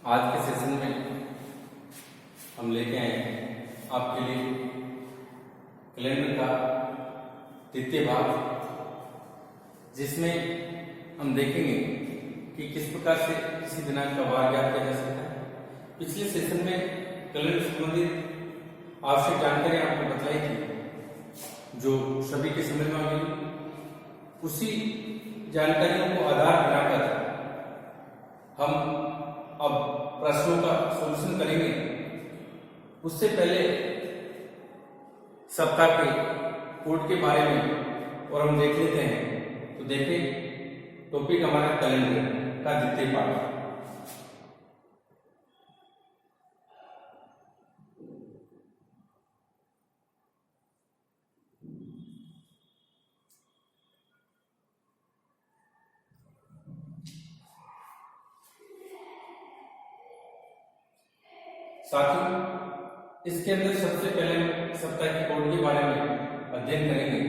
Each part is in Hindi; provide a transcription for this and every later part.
आज के सेशन में हम लेके आए हैं आपके लिए कैलेंडर का द्वितीय भाग, जिसमें हम देखेंगे कि किस प्रकार से किसी दिनांक का वार ज्ञात किया जा सकता है। पिछले सेशन में कैलेंडर संबंधित आवश्यक जानकारी आपको बताई थी, जो सभी के समझ में आ गई। उसी जानकारियों को आधार बनाकर हम अब प्रश्नों का सॉल्यूशन करेंगे। उससे पहले सप्ताह के कोड के बारे में और हम देख लेते हैं। तो देखें, टॉपिक हमारा कैलेंडर का द्वितीय पाठ। साथियों, इसके अंदर सबसे पहले सप्ताह के कोड के बारे में अध्ययन करेंगे।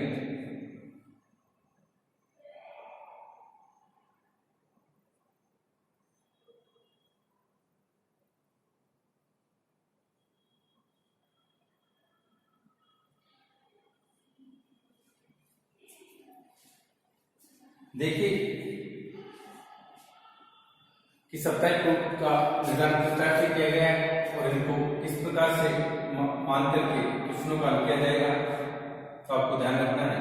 देखिए कि सप्ताह कोड का निर्धारण किस तरह से किया गया है और इनको किस प्रकार से मान करके प्रश्नों का हल किया जाएगा, तो आपको ध्यान रखना है।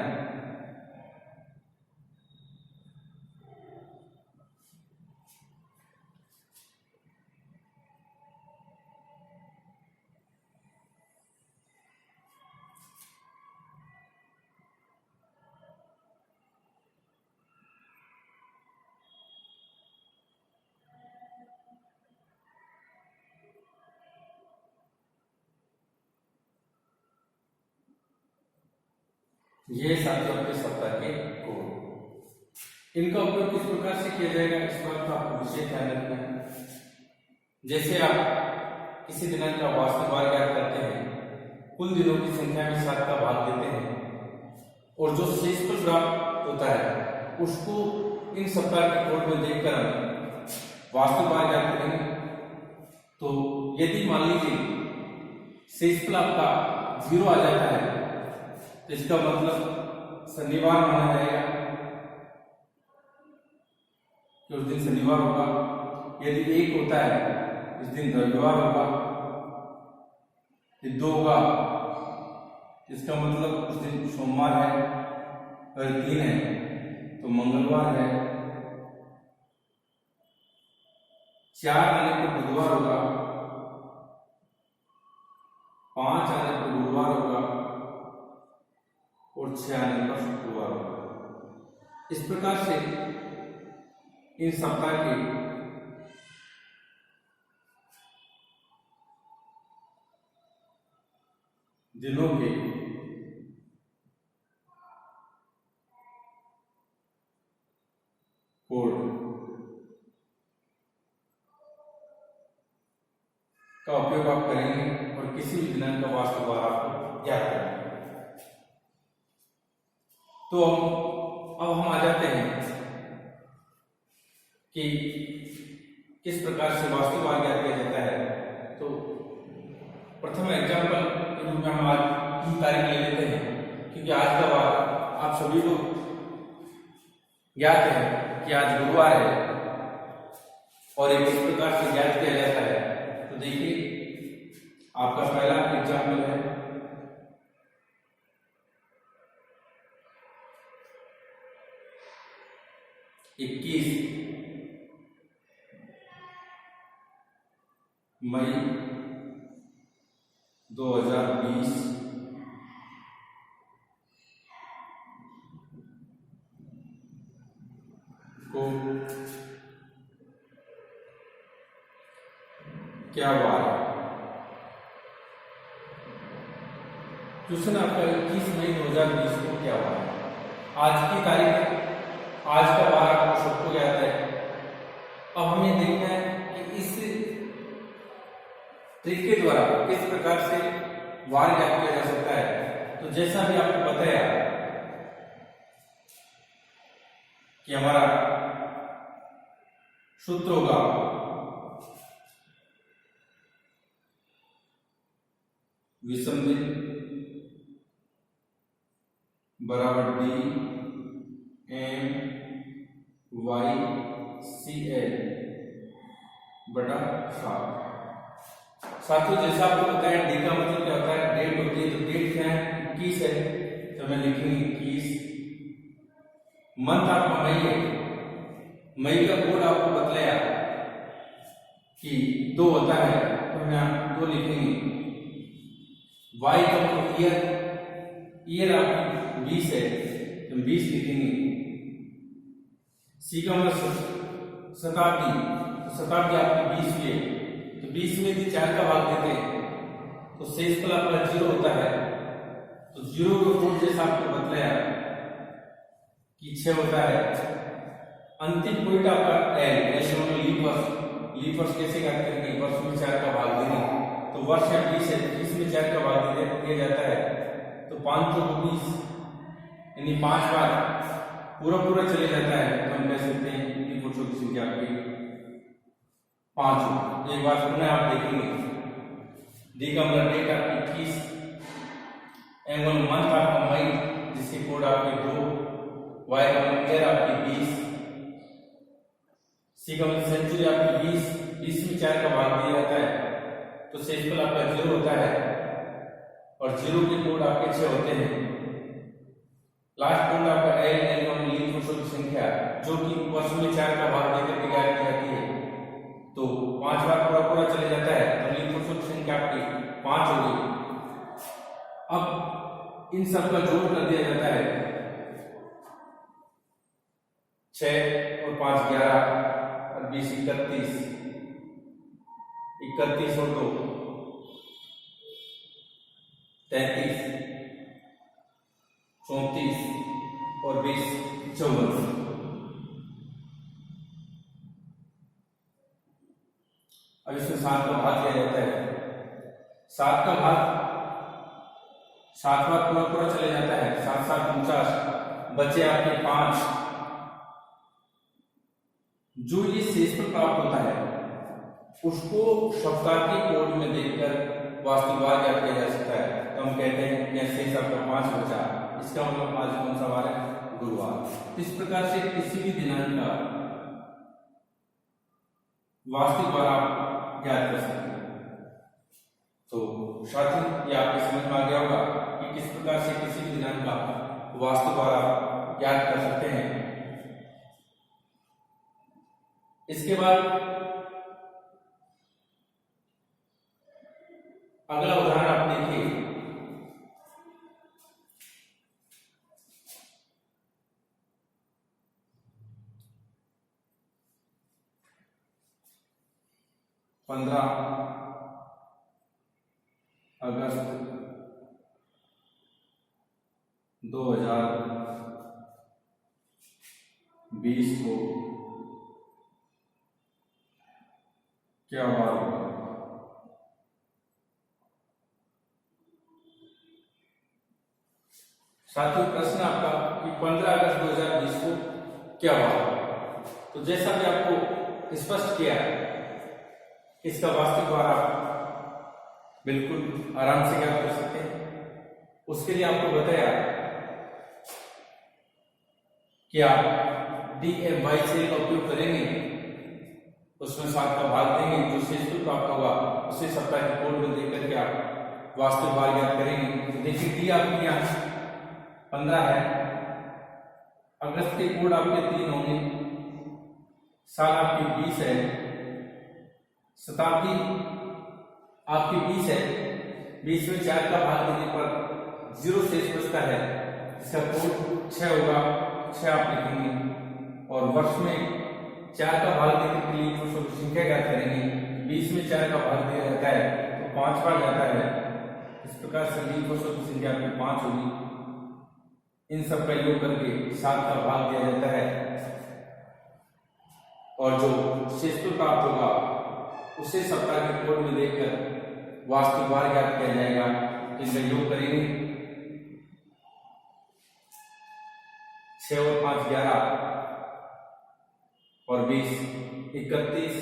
ये साथियों आपके सप्ताह के कोड। इनका उपयोग किस प्रकार से किया जाएगा, इस बात का आपको विशेष ध्यान रखना है। जैसे आप किसी दिनांक का वास्तविक वार ज्ञात करते हैं, कुल दिनों की संख्या में 7 का भाग देते हैं और जो शेषफल प्राप्त होता है उसको इन सप्ताह के कोड में देखकर हम वास्तविक वार ज्ञात करेंगे। तो यदि मान लीजिए शेषफल आपका 0 आ जाता है, तो इसका मतलब शनिवार माना जाएगा कि उस दिन शनिवार होगा। यदि 1 होता है, इस दिन रविवार होगा। यदि 2 होगा, इसका मतलब उस दिन सोमवार है। अगर 3 है तो मंगलवार है। 4 आने पर बुधवार होगा। 5 आने पर गुरुवार होगा और 6 आने पर शुक्रवार होगा। इस प्रकार से इन सप्ताह के दिनों के कोड का उपयोग आप करेंगे और किसी भी दिनांक का वास्तविक वार आपको ज्ञात करेंगे। तो अब हम आ जाते हैं कि किस प्रकार से वास्तविक वार ज्ञात किया जाता है। तो प्रथम एग्जाम्पल के रूप में हम आज की तारीख ले लेते हैं, क्योंकि आज का वार आप सभी को ज्ञात है कि आज गुरुवार है और ये किस प्रकार से ज्ञात किया जाता है। तो देखिए, आपका पहला एग्जाम्पल है 21 मई 2020 को क्या वार है। क्वेश्चन आपका 21 मई 2020 को क्या वार है। आज की तारीख, आज का वार आपको सबको याद है। अब हमें देखना है कि इस ट्रिक के द्वारा किस प्रकार से वार ज्ञात किया जा सकता है। तो जैसा भी आपको बताया कि हमारा सूत्र होगा विषमदिन बराबर D M Y C L बटा 7। साथियों जैसा आपको पता है डी का मतलब क्या होता है, डेट होती है। तो डेट क्या है, 21 है, तो मैं लिखेंगे 21। मंथ आपका मई है, मई का कोड आपको बतलाया कि 2 होता है, तो मैं आप 2 लिखेंगे। वाई का मतलब ईयर, ईयर आपकी 20 है, तो 20 लिखेंगे। सी का मतलब शताब्दी, तो शताब्दी आपकी 20वीं है, तो 20 में से 4 का भाग देते हैं तो शेषफल आपका 0 होता है। तो 0 का कोड जैसा आपको बतलाया कि 6 होता है। अंतिम पॉइंट आपका एल, ऐसे मतलब लीप वर्ष। लीप वर्ष कैसे ज्ञात करेंगे, वर्ष में 4 का भाग देंगे, तो वर्ष या 20 है, 20 में 4 का भाग दिया जाता है, तो 5 चौक 20, यानी 5 बार पूरा चले जाता है, तो हम कह सकते हैं कि पुरुषों की संख्या आपकी 5। एक बार पुनः आप देखेंगे, डी का मतलब डेट आपकी 21, एम का मंथ आपका मई जिसके कोड आपके 2, वाई का मतलब ईयर आपकी 20, सी का मतलब सेंचुरी आपकी 20 में 4 का भाग दिया जाता है, तो शेषफल आपका 0 होता है, और 0 के कोड आपके 6 होते हैं। लास्ट कोड आपका एल का मतलब लीप वर्षों की संख्या, जो कि वर्ष में 4 का भाग देकर ज्ञात की जाती है, तो 5 बार पूरा चले जाता है, तो लीप वर्षों की संख्या आपकी 5 होगी। अब इन सब का जोड़ कर दिया जाता है, 6 और 5 11 और 20 31, 31 और 2 33, 34 और 20 54। अब इसमें 7 का भाग दिया जाता है, 7 का भाग 7 बार पूरा चले जाता है, 7 7 49, बचे आपके 5। जो ये शेषफल प्राप्त होता है उसको सप्ताह के कोड में देखकर वास्तविकवार ज्ञात किया जा सकता है, तो हम कहते हैं कि शेष आपका 5 बचा, इसका मतलब आज कौन सा वार है, गुरुवार। इस प्रकार से किसी भी दिनांक का वास्तविकवार आप ज्ञात कर सकते हैं। तो साथियों ये आपके समझ में आ गया होगा कि किस प्रकार से किसी भी दिनांक का वास्तविकवार आप ज्ञात कर सकते हैं। इसके बाद अगला उदाहरण आप देखिए, अगस्त 2020 को क्या वार होगा। साथियों प्रश्न आपका कि 15 अगस्त 2020 को क्या वार होगा। तो जैसा कि आपको स्पष्ट किया, इसका वास्तविक वार आप बिल्कुल आराम से ज्ञात कर सकते हैं। उसके लिए आपको बताया कि आप DMY से का उपयोग करेंगे, उसमें 7 का भाग देंगे, जो शेषफल प्राप्त होगा उसे सप्ताह के कोड में देख करके आप वास्तविक वार ज्ञात करेंगे। तो देखिए डी आपके यहाँ 15 है, अगस्त के कोड आपके 3 होंगे, साल आपकी 20 है, शताब्दी आपकी 20 है, 20 में 4 का भाग देने पर 0 शेष बचता है, इसका कोड 6 होगा, 6 आप लिखेंगे। और वर्ष में 4 का भाग देने के लिए पुरुषों की संख्या ज्ञात करेंगे, 20 में 4 का भाग दिया जाता है तो 5 बार जाता है, इस प्रकार से लीप पुरुषों की संख्या आपकी 5 होगी। इन सब का योग करके 7 का भाग दिया जाता है, और जो शेषफल प्राप्त होगा उसे सप्ताह के कोड में देखकर वास्तविक वार ज्ञात किया जाएगा। इनका योग करेंगे, 6 और 5 11 और 20 31,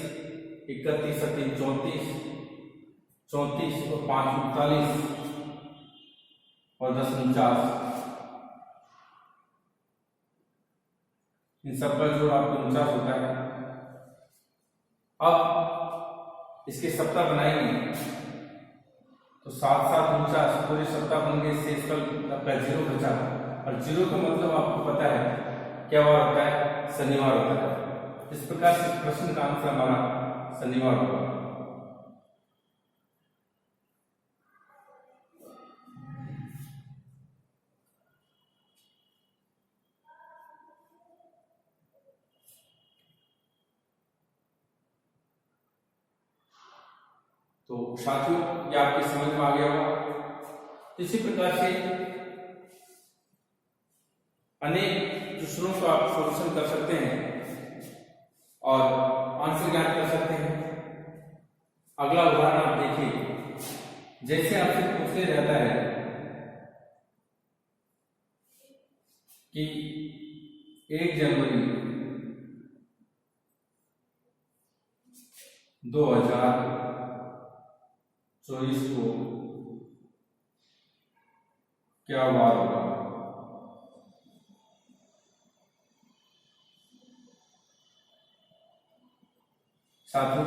31 और 3 34, 34 और 5 39, और 10 49, इन सबका जोड़ आपको 49 होता है। अब इसके सप्ताह बनाएंगे तो 7 7 49 पूरे सप्ताह बन गए, शेष कल आपका 0 बचा। और 0 का मतलब आपको पता है क्या वार होता है, शनिवार होता है। इस प्रकार से प्रश्न का आंसर हमारा शनिवार होगा। तो साथियों ये आपकी समझ में आ गया होगा। इसी प्रकार से अनेक प्रश्नों का आप सॉल्यूशन कर सकते हैं और आंसर ज्ञात कर सकते हैं। अगला उदाहरण आप देखिए, जैसे आपसे पूछते रहता है कि 1 जनवरी 2024 को क्या वार होगा। साथियों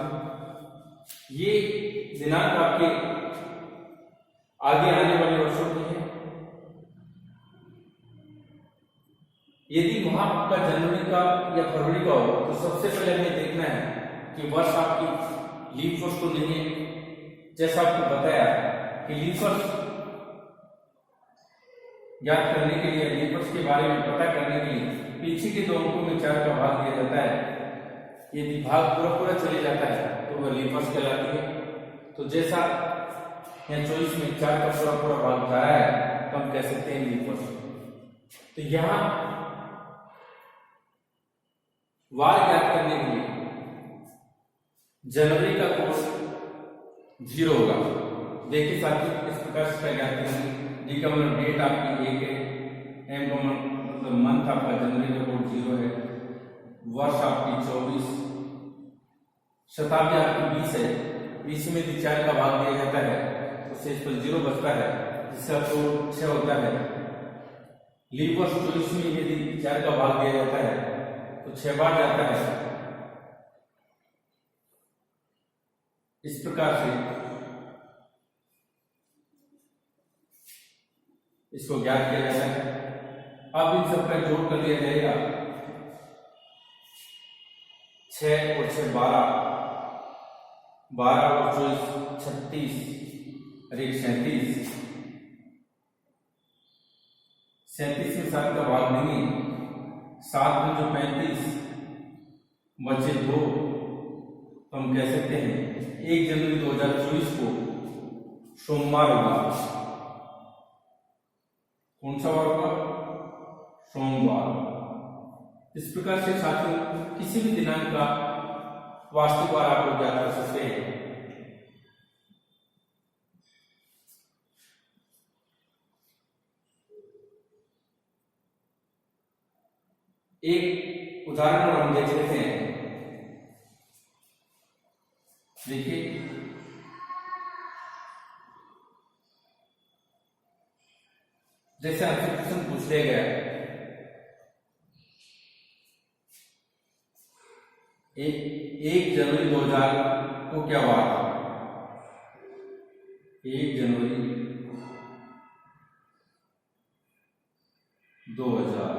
ये दिनांक आपके आगे आने वाले वर्षों की है। यदि वहां आपका जनवरी का या फरवरी का हो तो सबसे पहले हमें देखना है कि वर्ष आपकी लीप वर्ष तो नहीं है। जैसा आपको बताया कि लीप वर्ष ज्ञात करने के लिए, लीप वर्ष के बारे में पता करने के लिए पीछे के 2 अंकों में 4 का भाग दिया जाता है। यदि भाग पूरा चले जाता है तो वह लीप वर्ष कहलाती है। तो जैसा यहाँ 24 में 4 का पूरा भाग जा रहा है तो हम कह सकते हैं लीप वर्ष। तो यहाँ वार ज्ञात करने के लिए जनवरी का कोण 0 होगा। देखिए साथियों इस प्रकार से ज्ञात करेंगे। डी का मतलब डेट आपकी 1 है, एम का मतलब मंथ आपका जनवरी का कोण 0 है, वर्ष आपकी 24, शताब्दी आपकी 20 है। 20 में यदि 4 का भाग दिया जाता है तो शेष पर 0 बचता है, जिसका कोण 6 होता है। लीप वर्ष 24 में यदि 4 का भाग दिया जाता है तो 6 बार जाता है। इस प्रकार से इसको ज्ञात किया जाता है। अब इन सब का जोड़ कर लिया जाएगा। 6 और 6 12, 12 और 24 36 और 1 37, 37 में 7 का भाग नहीं, 7 में जो 35 बचे 2, तो हम कह सकते हैं 1 जनवरी 2024 को सोमवार होगा। कौन सा वार होगा? सोमवार। इस प्रकार से साथियों किसी भी दिनांक का वास्तविक वार आप लोग ज्ञात कर सकते हैं। एक उदाहरण हम देख लेते हैं। देखिए जैसे आपसे क्वेश्चन पूछ लिया गया, 1 जनवरी 2000 को क्या वार था? 1 जनवरी 2000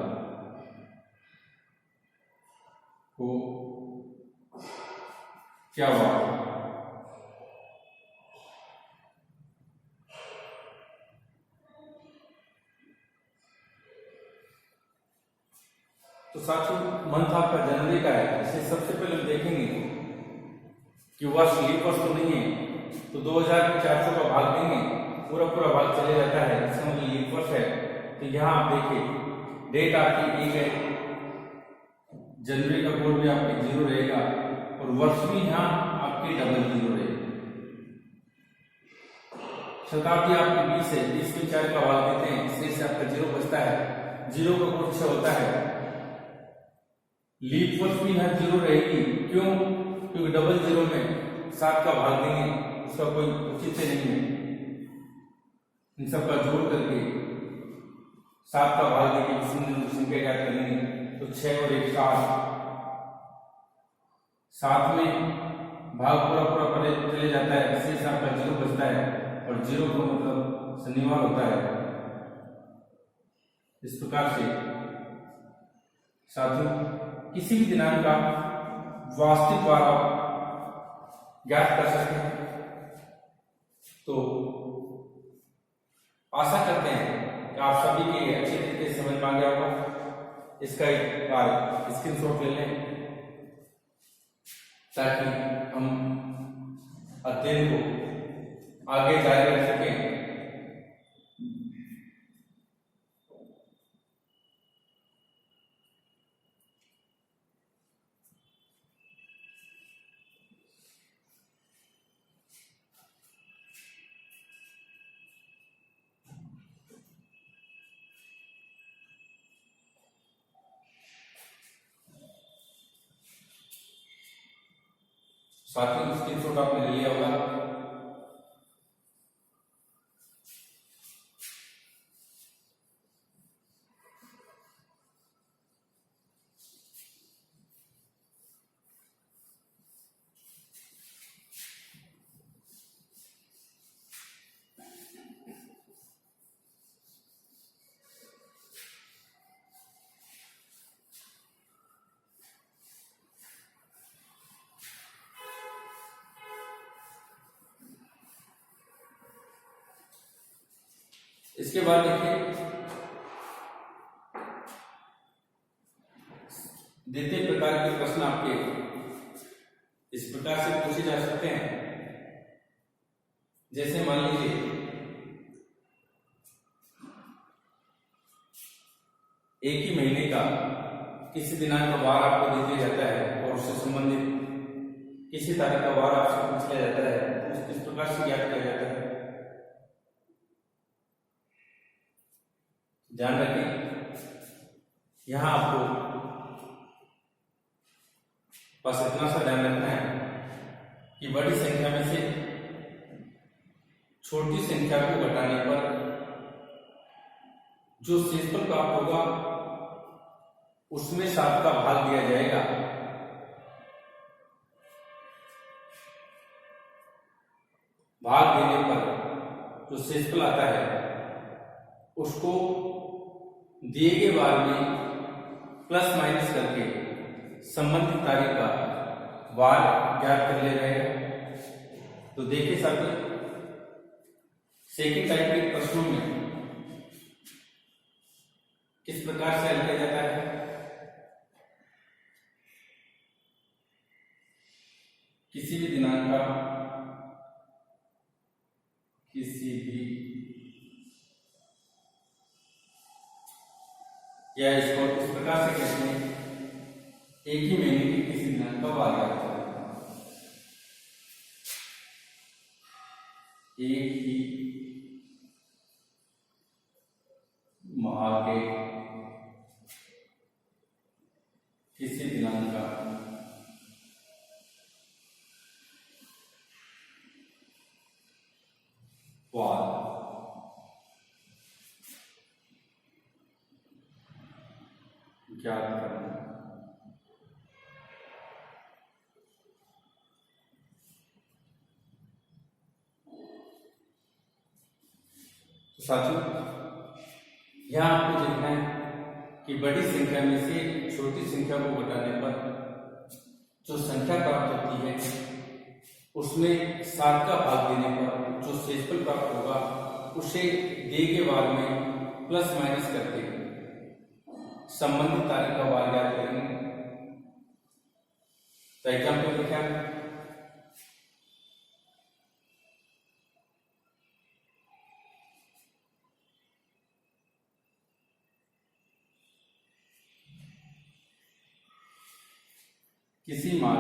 को क्या वार था? तो साथियों मंथ आपका जनवरी का है, इसे सबसे पहले हम देखेंगे कि वर्ष लीप वर्ष तो नहीं है, तो 2000 के 400 का भाग देंगे, पूरा भाग चले जाता है, इसका मतलब लीप वर्ष है। तो यहाँ आप देखिए डेट आपकी 1 है, जनवरी का कोड भी आपके 0 रहेगा और वर्ष भी यहाँ आपके डबल 0 रहेगा। शताब्दी आपकी 20 है, 20 में 4 का भाग देते हैं, इससे आपका 0 बचता है, 0 का कोड 6 होता है। लीप वर्ष भी यहाँ 0 रहेगी, क्यों? क्योंकि डबल 0 में 7 का भाग देंगे, उसका कोई औचित्य नहीं है। इन सब का जोड़ करके 7 का भाग देके किसी संख्या ज्ञात करेंगे तो 6 और 1 7 में भाग पूरा पूरा पड़े चले जाता है, शेष आपका 0 बचता है और 0 का मतलब शनिवार होता है। इस प्रकार से साथियों किसी भी दिनांक का वास्तविक वार आप ज्ञात कर सकते हैं। तो आशा करते हैं कि आप सभी के अच्छे तरीके से समझ में आ गया होगा। इसका एक बार स्क्रीनशॉट ले लें ताकि हम अध्ययन को आगे जारी रख सकें। साथियों स्क्रीनशॉट आपने ले लिया होगा। इसके बाद देखिए द्वितीय प्रकार के प्रश्न आपके इस प्रकार से पूछे जा सकते हैं। जैसे मान लीजिए एक ही महीने का किसी दिनांक का वार आपको दे दिया जाता है और उससे संबंधित किसी तारीख का वार आपसे पूछ लिया जाता है तो किस प्रकार से ज्ञात किया जाता है। ध्यान रखें यहां आपको बस इतना सा ध्यान रखना है कि बड़ी संख्या में से छोटी संख्या को घटाने पर जो शेषफल प्राप्त होगा उसमें 7 का भाग दिया जाएगा। भाग देने पर जो शेषफल आता है उसको दिए गए बार में प्लस माइनस करके संबंधित तारीख का वार ज्ञात कर लिया जाएगा। तो देखिए साथियों सेकंड टाइप के प्रश्नों में किस प्रकार से हल किया जाता है। किसी भी दिनांक का किसी भी या इसको इस प्रकार से कहते हैं एक ही महीने की किसी दिनांक का वार ज्ञात करें। एक ही माह के किसी दिनांक का वार ज्ञात करना। तो साथियों यहां आपको देखना है कि बड़ी संख्या में से छोटी संख्या को घटाने पर जो संख्या प्राप्त होती है उसमें 7 का भाग देने पर जो शेषफल प्राप्त होगा उसे दिए गए वार में प्लस माइनस करके संबंधित तारीख का वार ज्ञात करेंगे। तो एग्जाम्पल लिखा किसी माह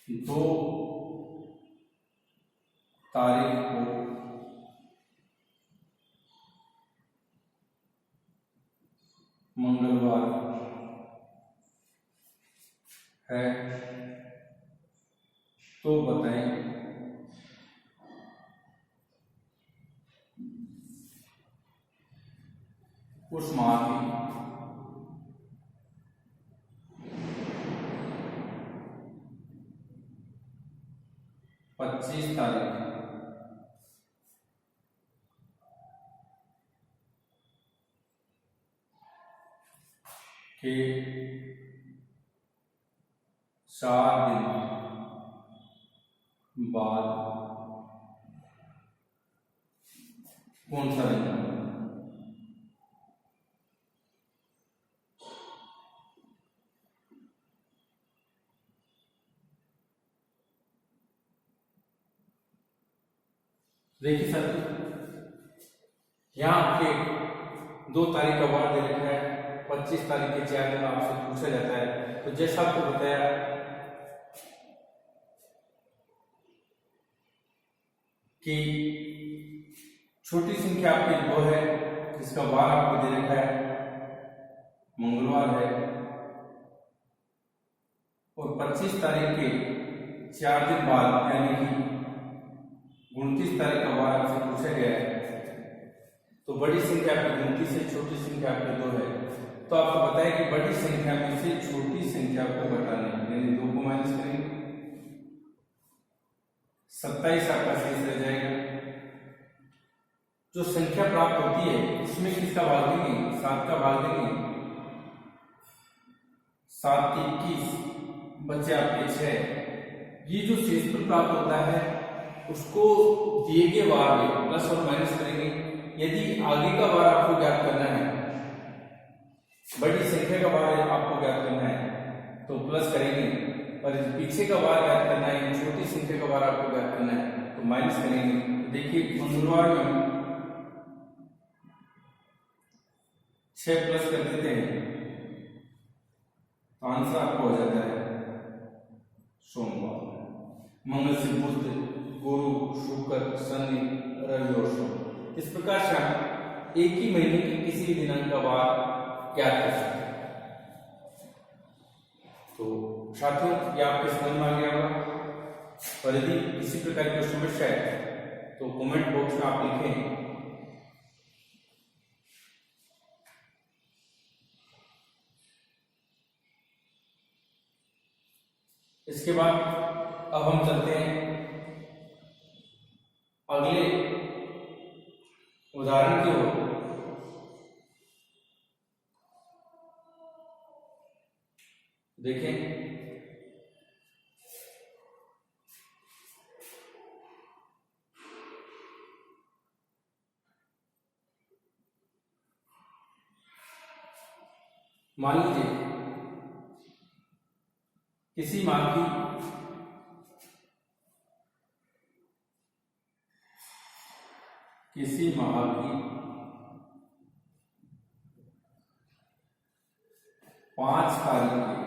की 2 तारीख को मंगलवार है तो बताएं उस माह की 25 तारीख के 4 दिन बाद कौन सा दिन है? देखिए सर, यहाँ आपके 2 तारीख का वार दे रखा है, 25 तारीख के 4 दिन आपसे पूछा जाता है। तो जैसा आपको बताया कि छोटी संख्या आपकी 2 है, इसका वार आपको दे रखा है मंगलवार है, और 25 तारीख के 4 दिन बाद यानी कि 29 तारीख का वार आपसे पूछा गया है। तो बड़ी संख्या आपकी 29 है, छोटी संख्या आपकी 2 है। तो आपको बताया कि बड़ी संख्या में से छोटी संख्या को घटाना है, यानी 2 को माइनस करेंगे, 27 आपका शेष रह जाएगा। जो संख्या प्राप्त होती है उसमें किसका भाग देंगे? 7 का भाग देंगे, 7 के 21 बचे आपके 6। ये जो शेष प्राप्त होता है उसको दिए गए वार में प्लस और माइनस करेंगे। यदि आगे का वार आपको ज्ञात करना है, बड़ी संख्या का वार आपको ज्ञात करना है तो प्लस करेंगे, और पीछे का वार ज्ञात करना है, छोटी संख्या का वार आपको ज्ञात करना है तो माइनस करेंगे। तो देखिए मंगलवार में 6 प्लस कर देते हैं तो आंसर आपको हो जाता है सोमवार। मंगल से बुध, गुरु, शुक्र, शनि, रवि और सोम। इस प्रकार से हम एक ही महीने के किसी भी दिनांक का वार ज्ञात कर सकते हैं। तो साथियों, ये आपके समझ में आ गया होगा। और यदि किसी प्रकार की समस्या है तो कमेंट बॉक्स में आप लिखें। इसके बाद अब हम चलते हैं अगले उदाहरण की ओर। देखें, मान लीजिए किसी माह की 5 तारीख के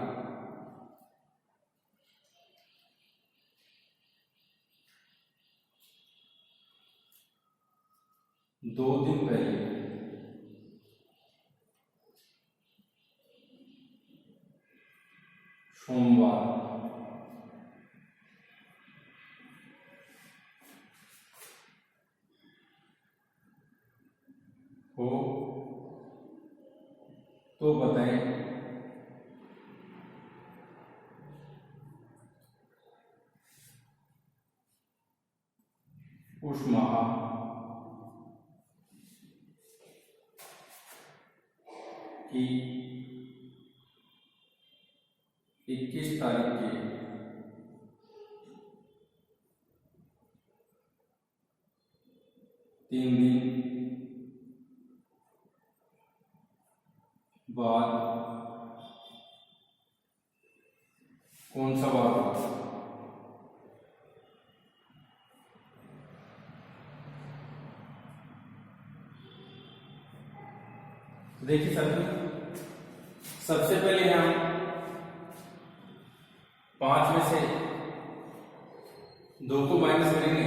2 दिन पहले सोमवार हो तो बताएं उस माह की 21 तारीख के 3 दिन बाद कौन सा वार होगा? देखिए सबसे पहले हम 5 में से 2 को माइनस करेंगे,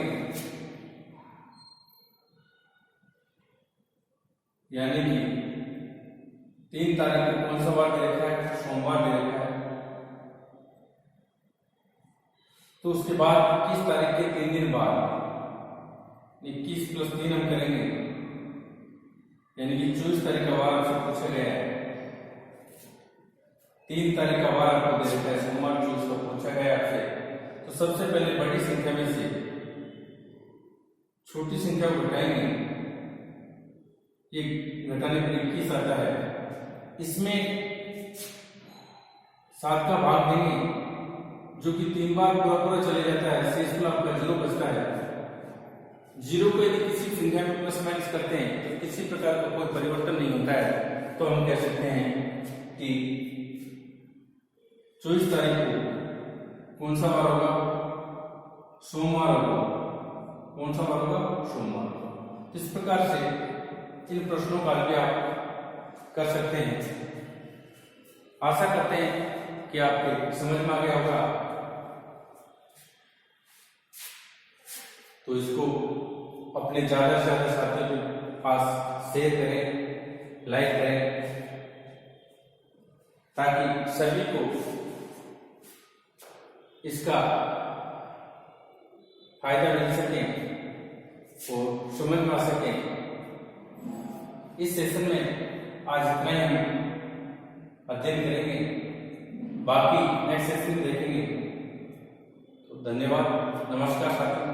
यानी कि 3 तारीख को कौन सा वार दे रखा है? सोमवार दे रखा है। तो उसके बाद 21 तारीख के 3 दिन बाद 21 + 3 हम करेंगे, यानी कि 24 तारीख का वार आपसे पूछा गया है। 3 तारीख का वार आपको दे देता है, सोमवार 24 को पूछा गया आपसे। तो सबसे पहले बड़ी संख्या में से छोटी संख्या को घटाएंगे, ये घटाने पर 21 आता है। इसमें 7 का भाग देंगे, जो कि 3 बार पूरा चले जाता है, शेष आपका 0 बचता है। 0 को यदि किसी संख्या में प्लस माइनस करते हैं तो किसी प्रकार का कोई परिवर्तन नहीं होता है। तो हम कह सकते हैं कि 24 तारीख को कौन सा वार होगा? सोमवार होगा। कौन सा वार होगा? सोमवार। इस प्रकार से इन प्रश्नों का हल भी आप कर सकते हैं। आशा करते हैं कि आपके समझ में आ गया होगा। तो इसको अपने ज्यादा से ज्यादा साथियों के पास शेयर करें, लाइक करें, ताकि सभी को इसका फायदा मिल सके और समझ में आ सके। इस सेशन में आज इतना ही हम अध्ययन करेंगे, बाकी नेक्स्ट सेशन देखेंगे। तो धन्यवाद, नमस्कार साथियों।